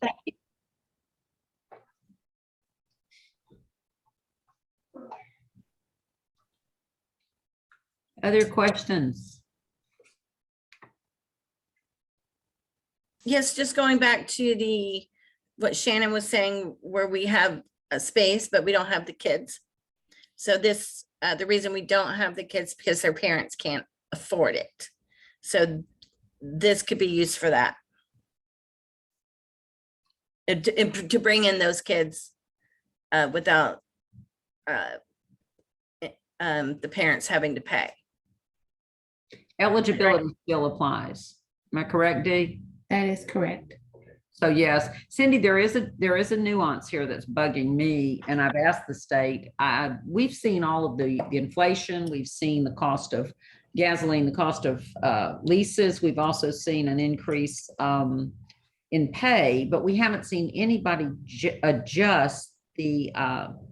Thank you. Other questions? Yes, just going back to what Shannon was saying, where we have a space, but we don't have the kids. So this, the reason we don't have the kids because their parents can't afford it. So this could be used for that. To bring in those kids without the parents having to pay. Eligibility still applies. Am I correct, Dee? That is correct. So yes, Cindy, there is a nuance here that's bugging me, and I've asked the state. We've seen all of the inflation. We've seen the cost of gasoline, the cost of leases. We've also seen an increase in pay, but we haven't seen anybody adjust the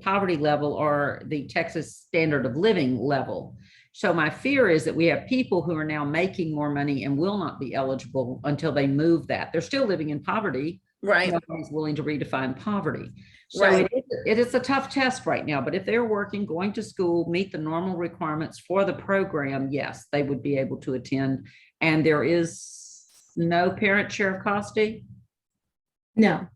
poverty level or the Texas standard of living level. So my fear is that we have people who are now making more money and will not be eligible until they move that. They're still living in poverty. Right. Nobody's willing to redefine poverty. So Right. it is a tough test right now, but if they're working, going to school, meet the normal requirements for the program, yes, they would be able to attend. And there is no parent share of cost, Dee? No.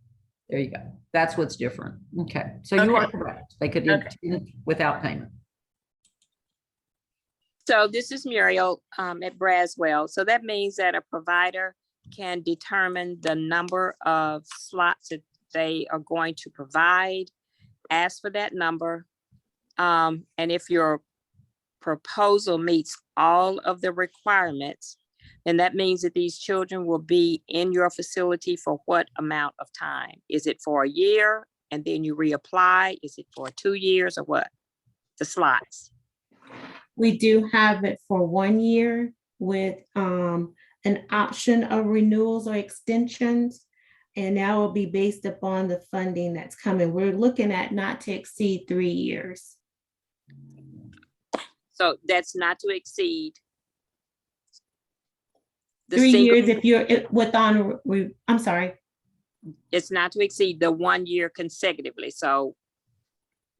There you go. That's what's different. Okay. So you are correct. They could attend without payment. So this is Muriel at Braswell. So that means that a provider can determine the number of slots that they are going to provide, ask for that number. And if your proposal meets all of the requirements, then that means that these children will be in your facility for what amount of time? Is it for a year and then you reapply? Is it for 2 years or what? The slots. We do have it for 1 year with an option of renewals or extensions. And that will be based upon the funding that's coming. We're looking at not to exceed 3 years. So that's not to exceed. The 3 single- years if you're I'm sorry. It's not to exceed the 1 year consecutively. So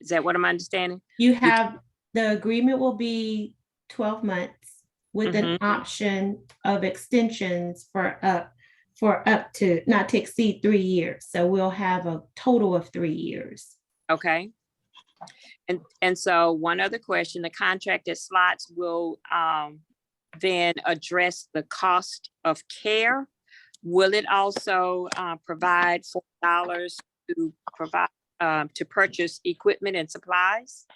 is that what I'm understanding? You have, the agreement will be 12 months with an option of extensions for up to not to exceed 3 years. So we'll have a total of 3 years. Okay. And so one other question, the contracted slots will then address the cost of care. Will it also provide $4 to provide to purchase equipment and supplies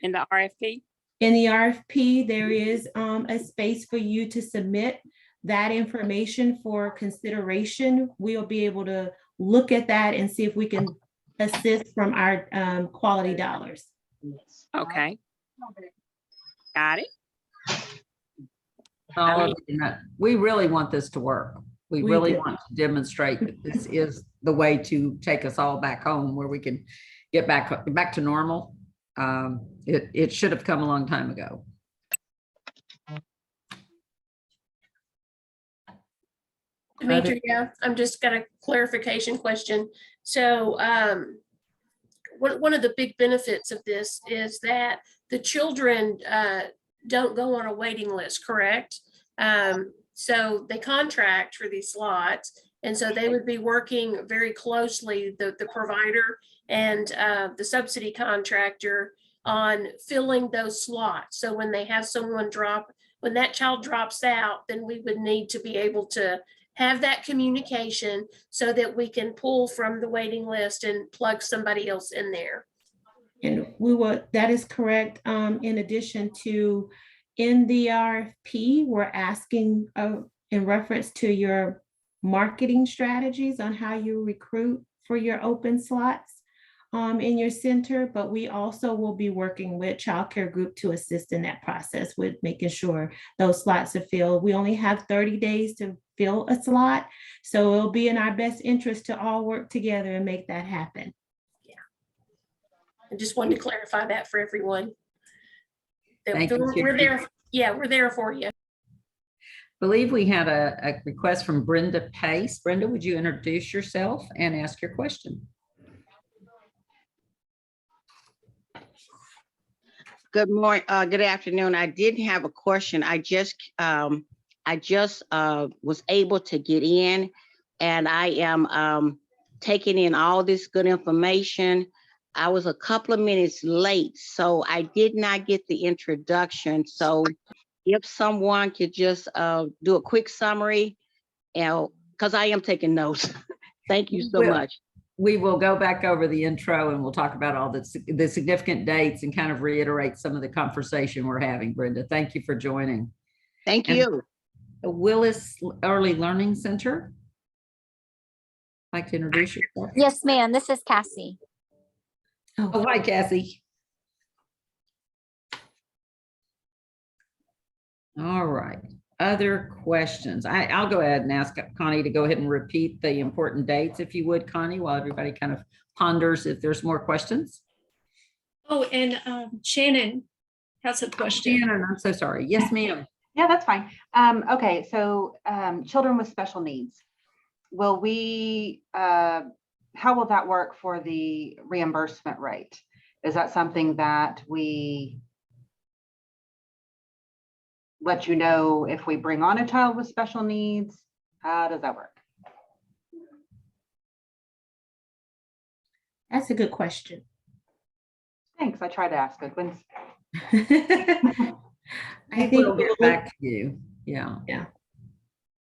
in the RFP? In the RFP, there is a space for you to submit that information for consideration. We'll be able to look at that and see if we can assist from our quality dollars. Okay. Got it. We really want this to work. We We really do. want to demonstrate that this is the way to take us all back home, where we can get back to normal. It should have come a long time ago. Demetria, I'm just got a clarification question. So one of the big benefits of this is that the children don't go on a waiting list, correct? So they contract for these slots. And so they would be working very closely, the provider and the subsidy contractor, on filling those slots. So when they have someone when that child drops out, then we would need to be able to have that communication so that we can pull from the waiting list and plug somebody else in there. And that is correct. In addition to, in the RFP, we're asking in reference to your marketing strategies on how you recruit for your open slots in your center, but we also will be working with Child Care Group to assist in that process with making sure those slots are filled. We only have 30 days to fill a slot, so it'll be in our best interest to all work together and make that happen. Yeah. I just wanted to clarify that for everyone. Thank you, We're there. Yeah, we're there for you. Believe we had a request from Brenda Pace. Brenda, would you introduce yourself and ask your question? Good morning, good afternoon. I didn't have a question. I just was able to get in, and I am taking in all this good information. I was a couple of minutes late, so I did not get the introduction. So if someone could just do a quick summary, because I am taking notes. Thank you so much. We will go back over the intro and we'll talk about all the significant dates and kind of reiterate some of the conversation we're having, Brenda. Thank you for joining. Thank you. The Willis Early Learning Center. Like to introduce yourself? Yes, ma'am. This is Cassie. Oh, hi, Cassie. All right. Other questions? I'll go ahead and ask Connie to go ahead and repeat the important dates, if you would, Connie, while everybody kind of ponders if there's more questions. Oh, and Shannon has a question. Shannon, I'm so sorry. Yes, ma'am. Yeah, that's fine. Okay, so children with special needs. Will we, how will that work for the reimbursement rate? Is that something that we let you know if we bring on a child with special needs? How does that work? That's a good question. Thanks. I try to ask good ones. I think We'll get back to you. Yeah. Yeah.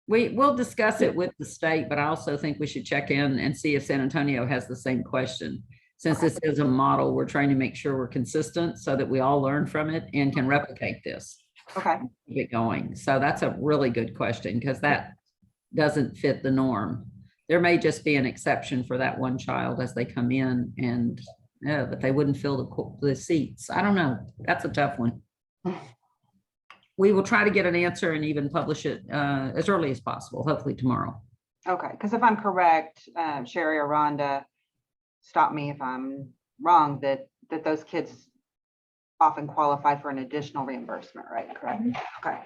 We'll discuss it with the state, but I also think we should check in and see if San Antonio has the same question. Since this is a model, we're trying to make sure we're consistent so that we all learn from it and can replicate this. Okay. Keep it going. So that's a really good question because that doesn't fit the norm. There may just be an exception for that one child as they come in and but they wouldn't fill the seats. I don't know. That's a tough one. We will try to get an answer and even publish it as early as possible, hopefully tomorrow. Okay, because if I'm correct, Sherry or Rhonda, stop me if I'm wrong, that those kids often qualify for an additional reimbursement, right? Correct. Okay.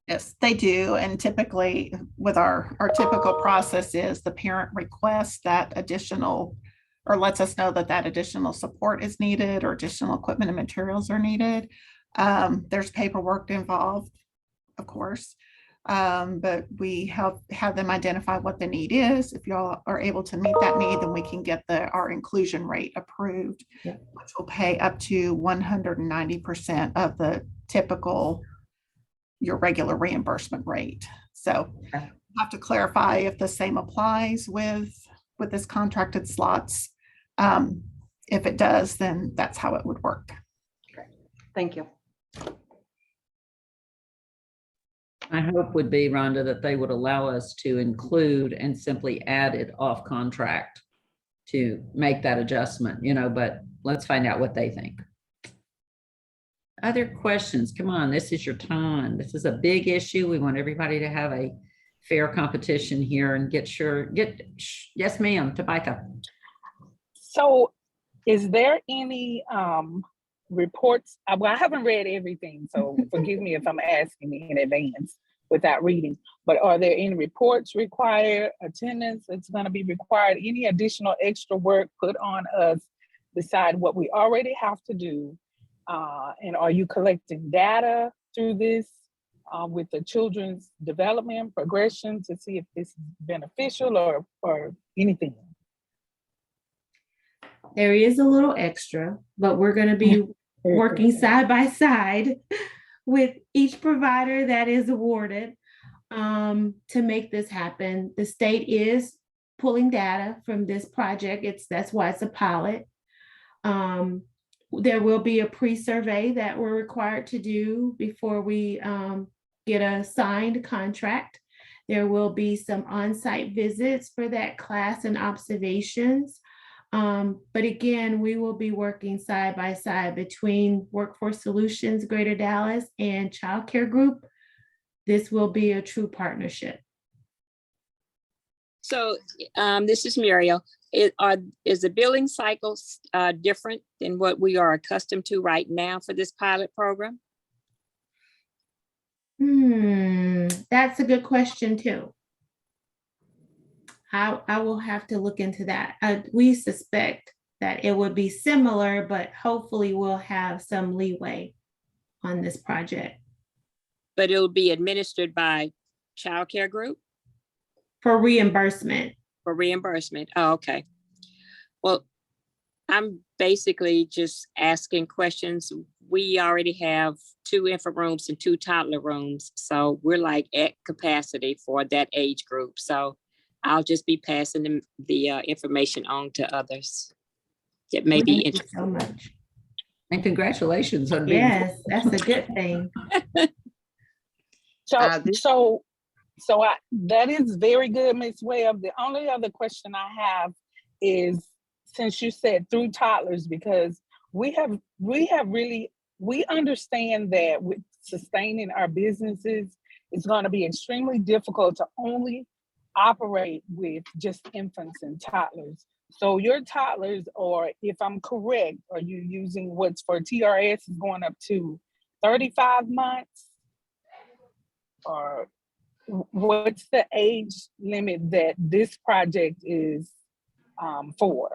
Yes, they do. And typically with our typical process is the parent requests that additional, or lets us know that additional support is needed or additional equipment and materials are needed. There's paperwork involved, of course, but we have them identify what the need is. If y'all are able to meet that need, then we can get our inclusion rate approved, which will pay up to 190% of the typical, your regular reimbursement rate. So I have to clarify if the same applies with this contracted slots. If it does, then that's how it would work. Okay. Thank you. My hope would be, Rhonda, that they would allow us to include and simply add it off contract to make that adjustment, but let's find out what they think. Other questions? Come on, this is your time. This is a big issue. We want everybody to have a fair competition here and yes, ma'am, Tabitha. So is there any reports? Well, I haven't read everything, so forgive me if I'm asking in advance without reading, but are there any reports required, attendance that's going to be required, any additional extra work put on us beside what we already have to do? And are you collecting data through this with the children's development progression to see if this is beneficial or anything? There is a little extra, but we're going to be working side by side with each provider that is awarded to make this happen. The state is pulling data from this project. That's why it's a pilot. There will be a pre-survey that we're required to do before we get a signed contract. There will be some on-site visits for that class and observations. But again, we will be working side by side between Workforce Solutions Greater Dallas and Child Care Group. This will be a true partnership. So this is Muriel. Is the billing cycle different than what we are accustomed to right now for this pilot program? That's a good question too. I will have to look into that. We suspect that it would be similar, but hopefully we'll have some leeway on this project. But it'll be administered by child care group For reimbursement. for reimbursement. Oh, okay. Well, I'm basically just asking questions. We already have 2 infant rooms and 2 toddler rooms. So we're like at capacity for that age group. So I'll just be passing the information on to others that may be Thank you interested. so much. And congratulations on being. Yes, that's a good thing. That is very good, Ms. Webb. The only other question I have is, since you said through toddlers, because we understand that with sustaining our businesses, it's going to be extremely difficult to only operate with just infants and toddlers. So your toddlers, or if I'm correct, are you using what's for TRS is going up to 35 months? Or what's the age limit that this project is for?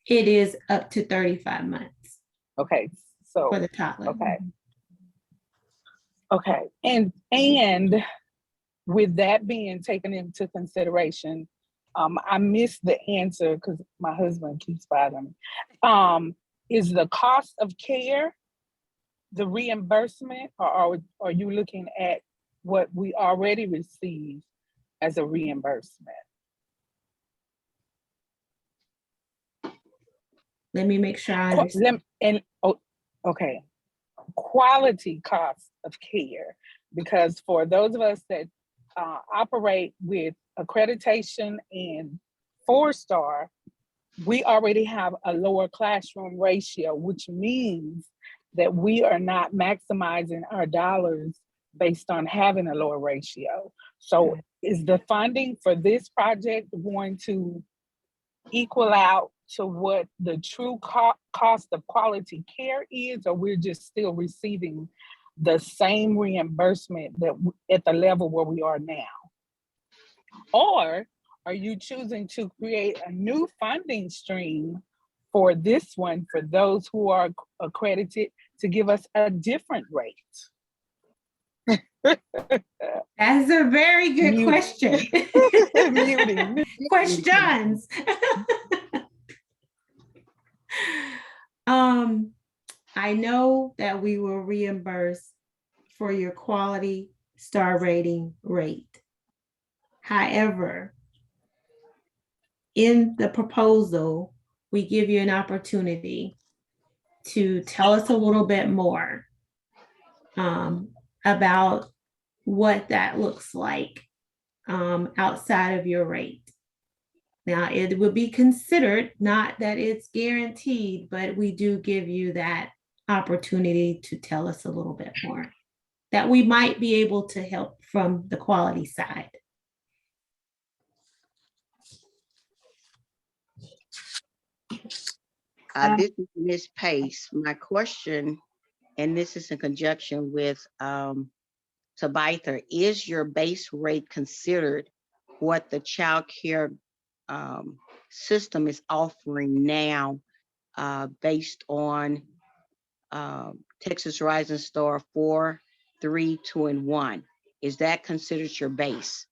It is up to 35 months. Okay, so for the toddler. Okay, and with that being taken into consideration, I missed the answer because my husband keeps bothering me. Is the cost of care the reimbursement, or are you looking at what we already received as a reimbursement? Let me make sure I understand. Okay. Quality cost of care, because for those of us that operate with accreditation and 4-star, we already have a lower classroom ratio, which means that we are not maximizing our dollars based on having a lower ratio. So is the funding for this project going to equal out to what the true cost of quality care is, or we're just still receiving the same reimbursement that at the level where we are now? Or are you choosing to create a new funding stream for this one for those who are accredited to give us a different rate? That's a very good question. Questions. I know that we will reimburse for your quality star rating rate. However, in the proposal, we give you an opportunity to tell us a little bit more about what that looks like outside of your rate. Now, it would be considered, not that it's guaranteed, but we do give you that opportunity to tell us a little bit more that we might be able to help from the quality side. This is Ms. Pace. My question, and this is in conjunction with Tabitha, is your base rate considered what the child care system is offering now based on Texas Rising Star 4, 3, 2, and 1? Is that considered your base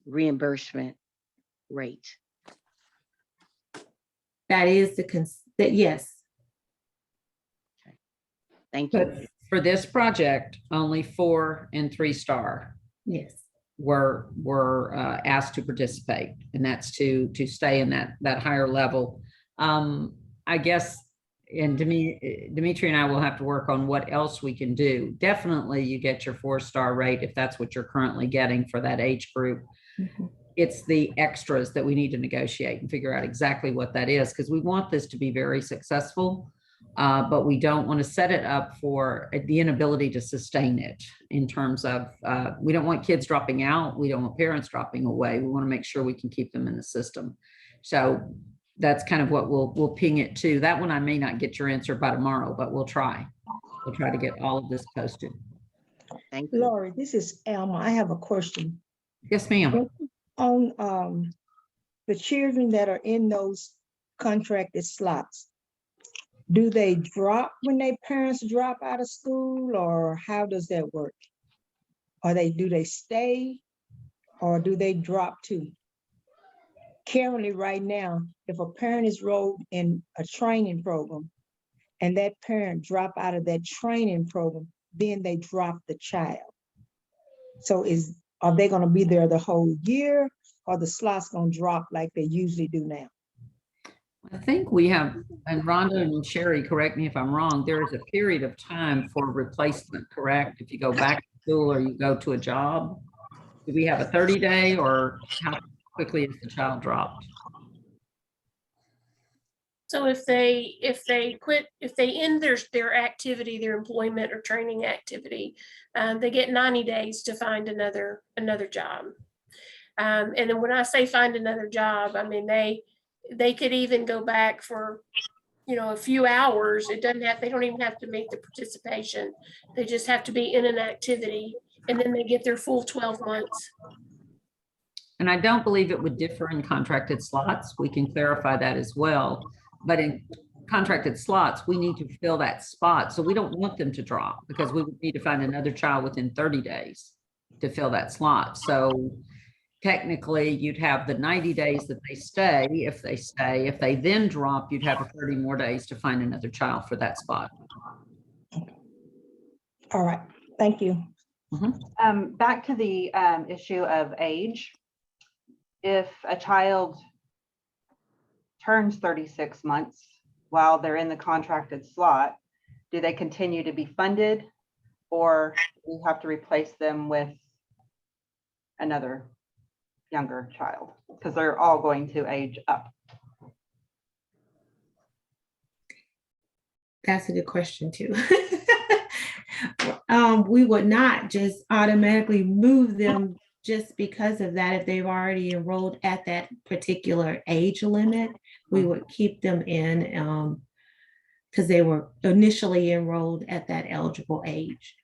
reimbursement rate? That is yes. Okay. Thank you. But for this project, only 4 and 3-star. Yes. Were asked to participate, and that's to stay in that higher level. I guess, and Dimitri and I will have to work on what else we can do. Definitely you get your 4-star rate if that's what you're currently getting for that age group. Mm-hmm. It's the extras that we need to negotiate and figure out exactly what that is, because we want this to be very successful. But we don't want to set it up for the inability to sustain it in terms of, we don't want kids dropping out. We don't want parents dropping away. We want to make sure we can keep them in the system. So that's kind of what we'll ping it to. That one I may not get your answer by tomorrow, but we'll try. We'll try to get all of this posted. Thank you. Lori, this is Alma. I have a question. Yes, ma'am. On the children that are in those contracted slots, do they drop when their parents drop out of school, or how does that work? Do they stay, or do they drop too? Currently, right now, if a parent is enrolled in a training program and that parent drop out of that training program, then they drop the child. So are they gonna be there the whole year, or the slots gonna drop like they usually do now? I think we have, and Rhonda and Sherry, correct me if I'm wrong, there is a period of time for replacement, correct? If you go back to school or you go to a job, do we have a 30-day, or how quickly is the child dropped? So if they end their activity, their employment or training activity, they get 90 days to find another job. And then when I say find another job, I mean, they could even go back for, a few hours. They don't even have to make the participation. They just have to be in an activity, and then they get their full 12 months. And I don't believe it would differ in contracted slots. We can clarify that as well. But in contracted slots, we need to fill that spot. So we don't want them to drop, because we would need to find another child within 30 days to fill that slot. So technically you'd have the 90 days that they stay. If they then drop, you'd have 30 more days to find another child for that spot. All right, thank you. Back to the issue of age. If a child turns 36 months while they're in the contracted slot, do they continue to be funded, or do we have to replace them with another younger child? Because they're all going to age up. That's a good question too. We would not just automatically move them just because of that. If they've already enrolled at that particular age limit, we would keep them in because they were initially enrolled at that eligible age.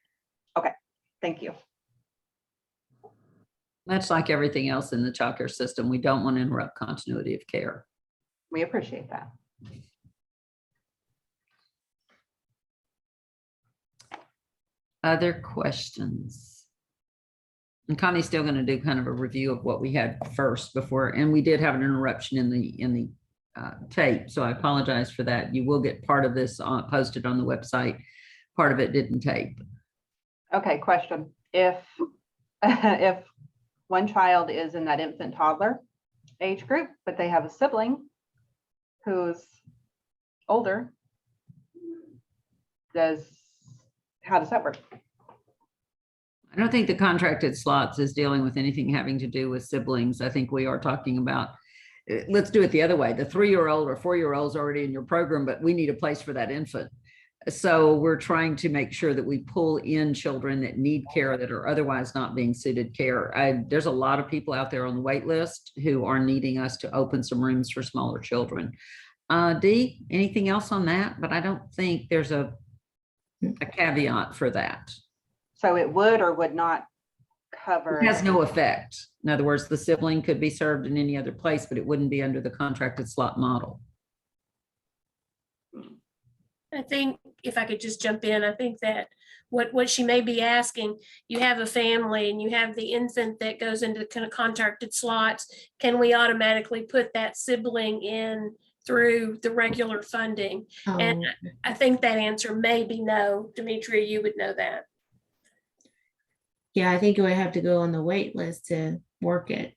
Okay, thank you. That's like everything else in the child care system. We don't want to interrupt continuity of care. We appreciate that. Other questions? And Connie's still going to do kind of a review of what we had first before, and we did have an interruption in the tape, so I apologize for that. You will get part of this posted on the website. Part of it didn't tape. Okay, question. If one child is in that infant toddler age group, but they have a sibling who's older, how does that work? I don't think the contracted slots is dealing with anything having to do with siblings. I think we are talking about, let's do it the other way. The 3-year-old or 4-year-old is already in your program, but we need a place for that infant. So we're trying to make sure that we pull in children that need care that are otherwise not being suited care. There's a lot of people out there on the wait list who are needing us to open some rooms for smaller children. Dee, anything else on that? But I don't think there's a caveat for that. So it would or would not cover? It has no effect. In other words, the sibling could be served in any other place, but it wouldn't be under the contracted slot model. I think if I could just jump in, I think that what she may be asking, you have a family and you have the infant that goes into the kind of contracted slots. Can we automatically put that sibling in through the regular funding? And I think that answer may be no. Demetria, you would know that. Yeah, I think you would have to go on the wait list to work it.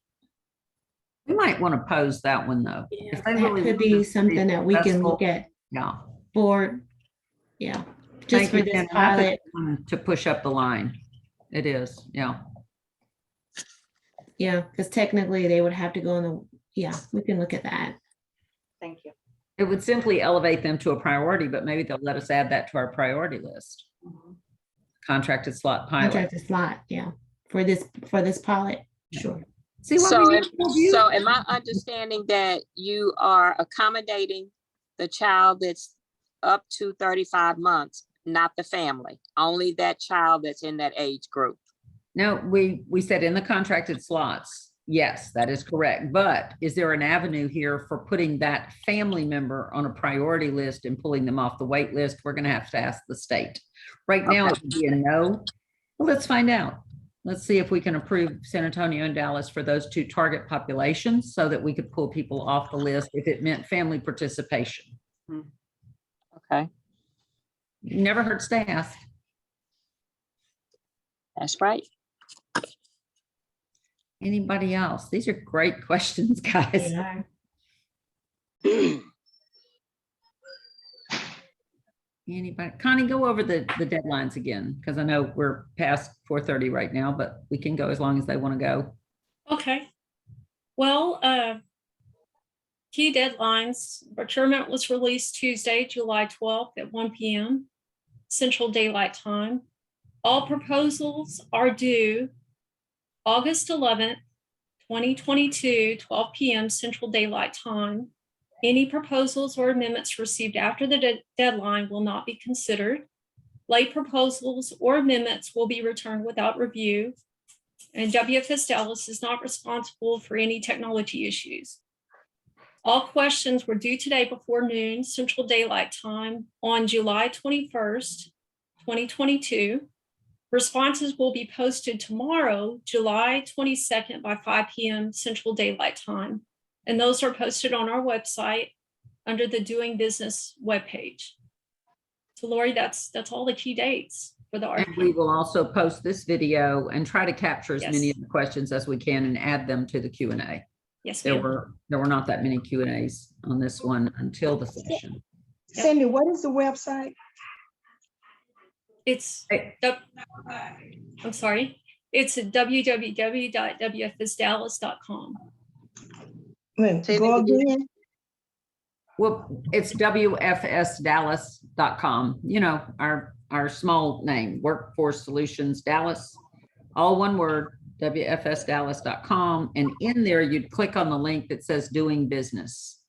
We might want to pose that one though. Yeah. If they That really could be something that we can look at Yeah. for, yeah, just Thank for you, this Jen. That's a pilot. good one to push up the line. It is, yeah. Yeah, because technically they would have to go on the, yeah, we can look at that. Thank you. It would simply elevate them to a priority, but maybe they'll let us add that to our priority list. Contracted slot pilot. Contracted slot, yeah, for this pilot, sure. See what So, we did for you? so am I understanding that you are accommodating the child that's up to 35 months, not the family, only that child that's in that age group. No, we said in the contracted slots. Yes, that is correct. But is there an avenue here for putting that family member on a priority list and pulling them off the wait list? We're going to have to ask the state. Right now, it would be a no. Well, let's find out. Let's see if we can approve San Antonio and Dallas for those two target populations so that we could pull people off the list if it meant family participation. Okay, Never hurts to ask. that's right. Anybody else? These are great questions, guys. Yeah. Anybody? Connie, go over the deadlines again, because I know we're past 4:30 right now, but we can go as long as they want to go. Okay. Well, key deadlines. Procurement was released Tuesday, July 12th at 1 p.m. Central Daylight Time. All proposals are due August 11th, 2022, 12 p.m. Central Daylight Time. Any proposals or amendments received after the deadline will not be considered. Late proposals or amendments will be returned without review. And WFSDallas is not responsible for any technology issues. All questions were due today before noon Central Daylight Time on July 21st, 2022. Responses will be posted tomorrow, July 22nd by 5 p.m. Central Daylight Time. And those are posted on our website under the Doing Business webpage. So Lori, that's all the key dates for the And RFP. we will also post this video and try to capture as many Yes. of the questions as we can and add them to the Q&A. Yes, There ma'am. were not that many Q&As on this one until the session. Cindy, what is the website? It's, Hey. I'm sorry, it's at www.wfsdallas.com. Wait, Say go that again. again? Well, it's WFSDallas.com. You know, our small name, Workforce Solutions Dallas, all one word, WFSDallas.com. And in there, you'd click on the link that says doing business.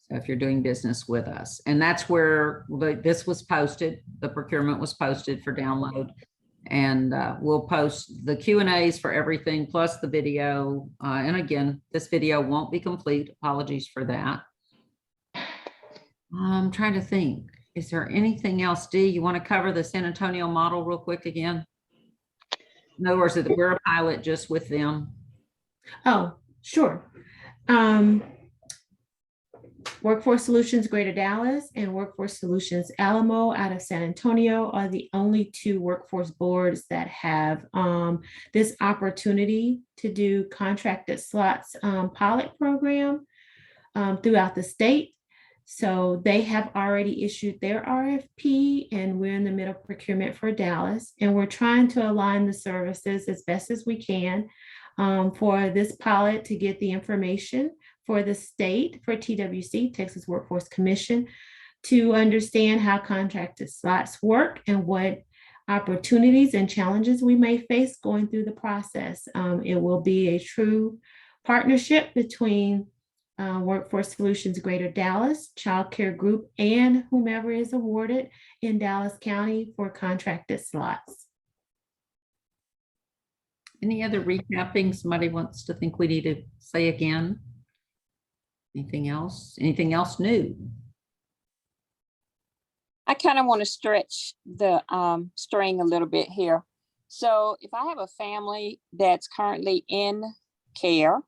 So if you're doing business with us, and that's where this was posted, the procurement was posted for download. And we'll post the Q&As for everything, plus the video. And again, this video won't be complete. Apologies for that. I'm trying to think. Is there anything else, Dee? You want to cover the San Antonio model real quick again? In other words, we're a pilot just with them. Oh, sure. Workforce Solutions Greater Dallas and Workforce Solutions Alamo out of San Antonio are the only two workforce boards that have this opportunity to do contracted slots pilot program throughout the state. So they have already issued their RFP and we're in the middle of procurement for Dallas. And we're trying to align the services as best as we can for this pilot to get the information for the state, for TWC, Texas Workforce Commission, to understand how contracted slots work and what opportunities and challenges we may face going through the process. It will be a true partnership between Workforce Solutions Greater Dallas, Child Care Group, and whomever is awarded in Dallas County for contracted slots. Any other recapping somebody wants to think we need to say again? Anything else? Anything else new? I kind of want to stretch the string a little bit here. So if I have a family that's currently in care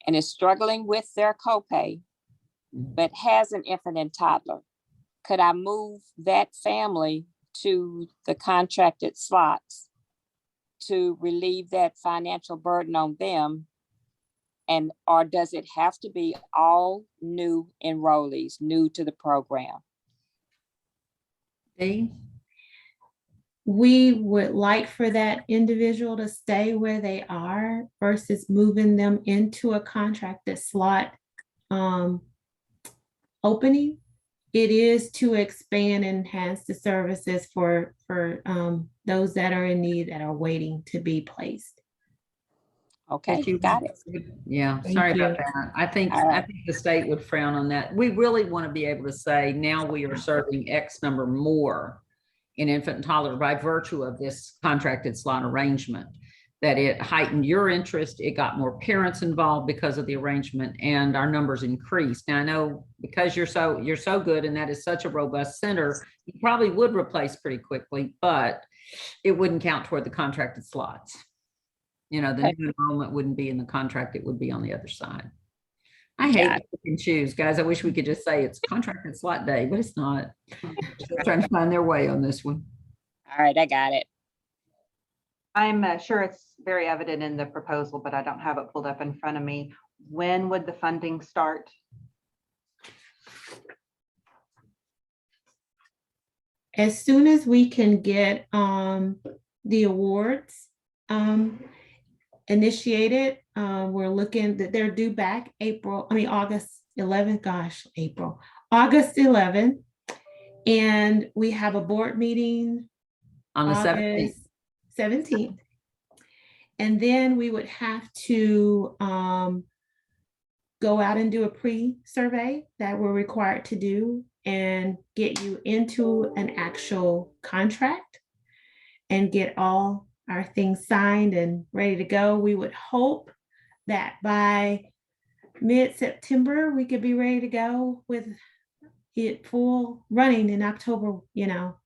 and is struggling with their copay, but has an infant and toddler, could I move that family to the contracted slots to relieve that financial burden on them? And or does it have to be all new enrollees, new to the program? Dee? We would like for that individual to stay where they are versus moving them into a contracted slot opening. It is to expand and enhance the services for those that are in need that are waiting to be placed. Okay, But you- got it. Yeah, Thank sorry you. about that. I think All right. the state would frown on that. We really want to be able to say, now we are serving X number more in infant and toddler by virtue of this contracted slot arrangement, that it heightened your interest, it got more parents involved because of the arrangement, and our numbers increased. Now I know because you're so good and that is such a robust center, you probably would replace pretty quickly, but it wouldn't count toward the contracted slots. You know, the new enrollment wouldn't be in the contract, it would be on the other side. I hate Got to pick and choose, guys. I wish we could just say it's contracted slot day, but it's not. Still trying to find their way on this one. All right, I got it. I'm sure it's very evident in the proposal, but I don't have it pulled up in front of me. When would the funding start? As soon as we can get the awards initiated, we're looking that they're due back August 11th, August 11th. And we have a board meeting On the 17th. August 17th. And then we would have to go out and do a pre-survey that we're required to do and get you into an actual contract and get all our things signed and ready to go. We would hope that by mid-September, we could be ready to go with it full running in October,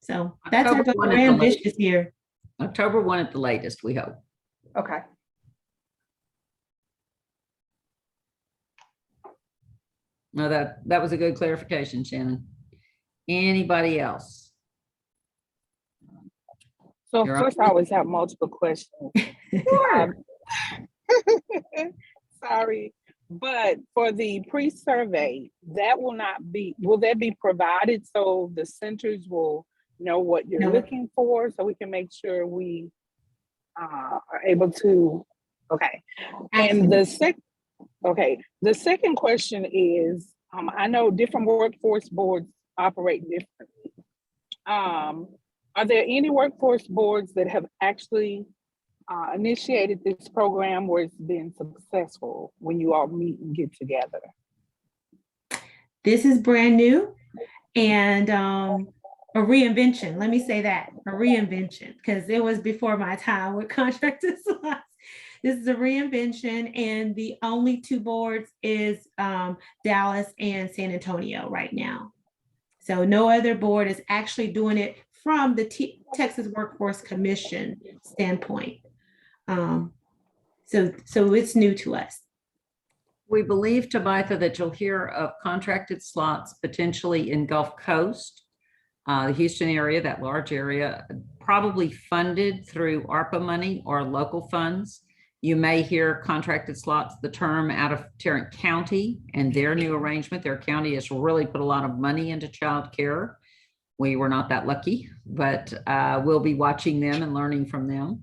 so that's our October goal. 1 We're at the ambitious latest. here. October 1 at the latest, we hope. Okay. No, that was a good clarification, Shannon. Anybody else? So You're up. first, I always have multiple questions. Sure. Sorry, but for the pre-survey, will that be provided so the centers will know what you're No. looking for, so we can make sure we are able to, okay. And the second question is, I know different workforce boards operate differently. Are there any workforce boards that have actually initiated this program where it's been successful when you all meet and get together? This is brand new and a reinvention. Let me say that, a reinvention, because it was before my time with contracted slots. This is a reinvention, and the only two boards is Dallas and San Antonio right now. So no other board is actually doing it from the Texas Workforce Commission standpoint. So it's new to us. We believe, Tabitha, that you'll hear of contracted slots potentially in Gulf Coast, the Houston area, that large area, probably funded through ARPA money or local funds. You may hear contracted slots, the term, out of Tarrant County and their new arrangement. Their county has really put a lot of money into childcare. We were not that lucky, but we'll be watching them and learning from them.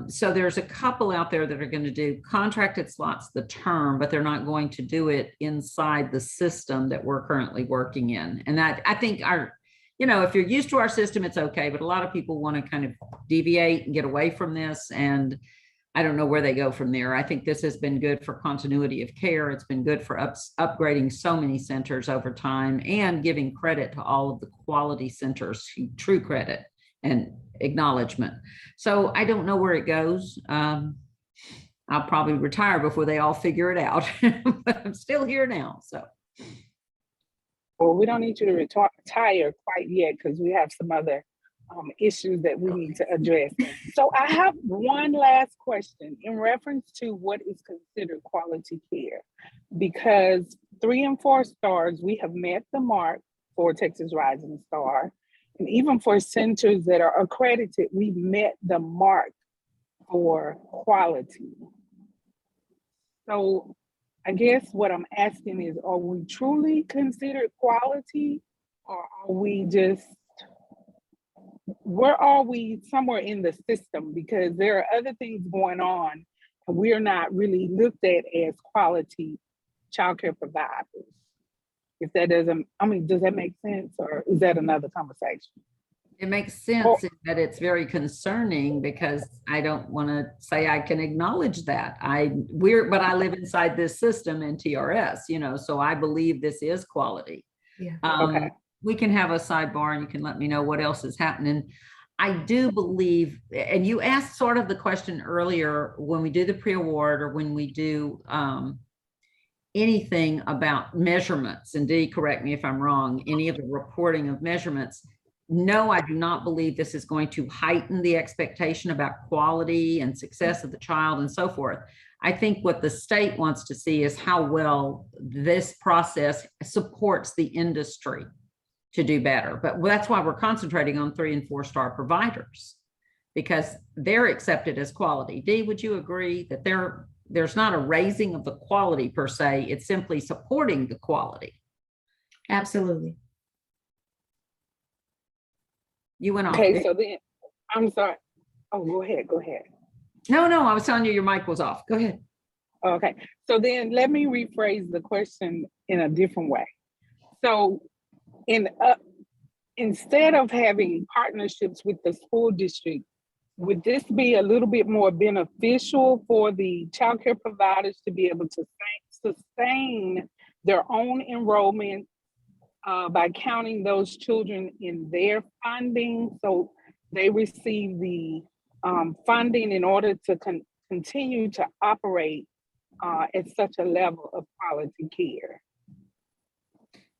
So there's a couple out there that are going to do contracted slots, the term, but they're not going to do it inside the system that we're currently working in. And that, I think, if you're used to our system, it's okay, but a lot of people want to kind of deviate and get away from this. And I don't know where they go from there. I think this has been good for continuity of care. It's been good for upgrading so many centers over time and giving credit to all of the quality centers, true credit and acknowledgement. So I don't know where it goes. I'll probably retire before they all figure it out, but I'm still here now. So. Well, we don't need you to retire quite yet because we have some other issues that we need to address. So I have one last question in reference to what is considered quality care, because 3 and 4 stars, we have met the mark for Texas Rising Star. And even for centers that are accredited, we've met the mark for quality. So I guess what I'm asking is, are we truly considered quality, or are we just, where are we somewhere in the system? Because there are other things going on and we're not really looked at as quality childcare providers. If that doesn't, does that make sense, or is that another conversation? It makes sense in that it's very concerning because I don't want to say I can acknowledge that. But I live inside this system in TRS, you know, so I believe this is quality. Yeah. Okay. We can have a sidebar and you can let me know what else is happening. I do believe, and you asked sort of the question earlier, when we do the pre-award or when we do anything about measurements, and Dee, correct me if I'm wrong, any of the reporting of measurements. No, I do not believe this is going to heighten the expectation about quality and success of the child and so forth. I think what the state wants to see is how well this process supports the industry to do better. But that's why we're concentrating on 3- and 4-star providers, because they're accepted as quality. Dee, would you agree that there's not a raising of the quality per se, it's simply supporting the quality? Absolutely. You went off. Okay, so then, I'm sorry. Oh, go ahead. No, I was telling you your mic was off. Go ahead. Okay, so then let me rephrase the question in a different way. So instead of having partnerships with the school district, would this be a little bit more beneficial for the childcare providers to be able to sustain their own enrollment by counting those children in their funding, so they receive the funding in order to continue to operate at such a level of quality care?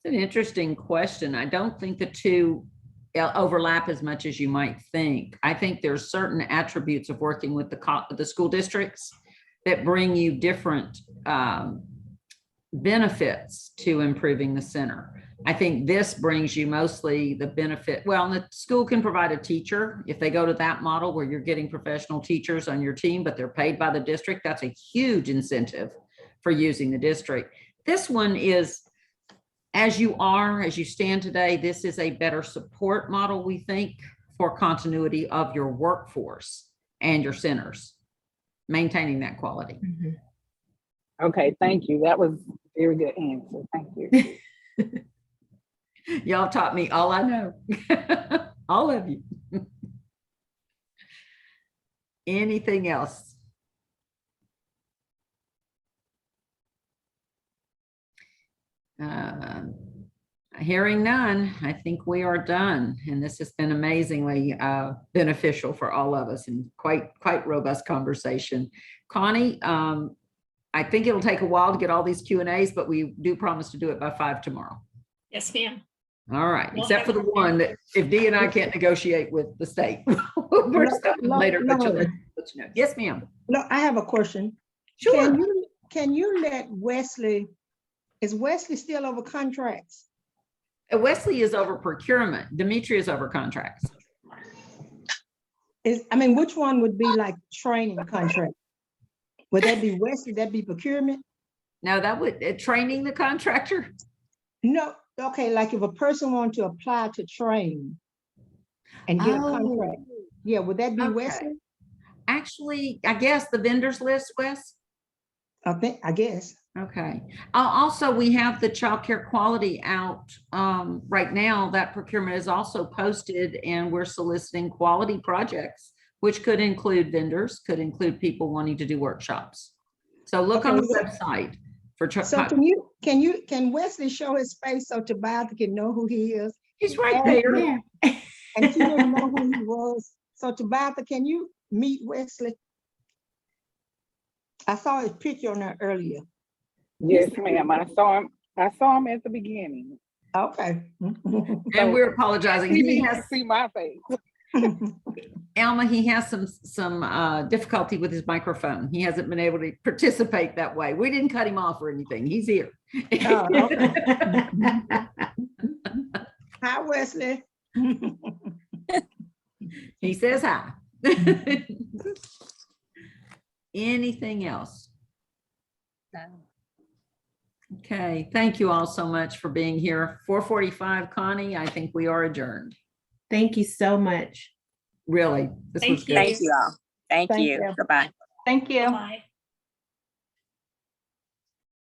It's an interesting question. I don't think the two overlap as much as you might think. I think there's certain attributes of working with the school districts that bring you different benefits to improving the center. I think this brings you mostly the benefit. Well, the school can provide a teacher if they go to that model where you're getting professional teachers on your team, but they're paid by the district. That's a huge incentive for using the district. This one is, as you stand today, this is a better support model, we think, for continuity of your workforce and your centers, maintaining that quality. Mm-hmm. Okay, thank you. That was a very good answer. Thank you. Y'all taught me all I know. All of you. Anything else? Hearing none, I think we are done. And this has been amazingly beneficial for all of us and quite robust conversation. Connie, I think it'll take a while to get all these Q&As, but we do promise to do it by 5 tomorrow. Yes, ma'am. All right, We'll except for have the one that if Dee and I can't negotiate with the state, we're stopping later. But you'll let you know. Yes, ma'am. No, I have a question. Sure. Can you let Wesley, is Wesley still over contracts? Wesley is over procurement. Demetria is over contracts. Which one would be like training contract? Would that be Wesley? That'd be procurement? No, that would training the contractor. No, okay, like if a person wanted to apply to train and get a contract, yeah, would that be Wesley? Actually, I guess the vendors list, Wes. I guess. Okay. Also, we have the child care quality out right now. That procurement is also posted, and we're soliciting quality projects, which could include vendors, could include people wanting to do workshops. So look on the website for. So can Wesley show his face so Tabitha can know who he is? He's right there. And she didn't know who he was. So Tabitha, can you meet Wesley? I saw his picture on there earlier. Yes, ma'am. I saw him at the beginning. Okay. And we're apologizing. He has to see my face. Alma, he has some difficulty with his microphone. He hasn't been able to participate that way. We didn't cut him off or anything. He's here. Oh, okay. Hi, Wesley. He says hi. Anything else? No. Okay, thank you all so much for being here. 4:45, Connie, I think we are adjourned. Thank you so much. Really, this was good. Thank you all. Thank you. Goodbye. Thank you. Bye.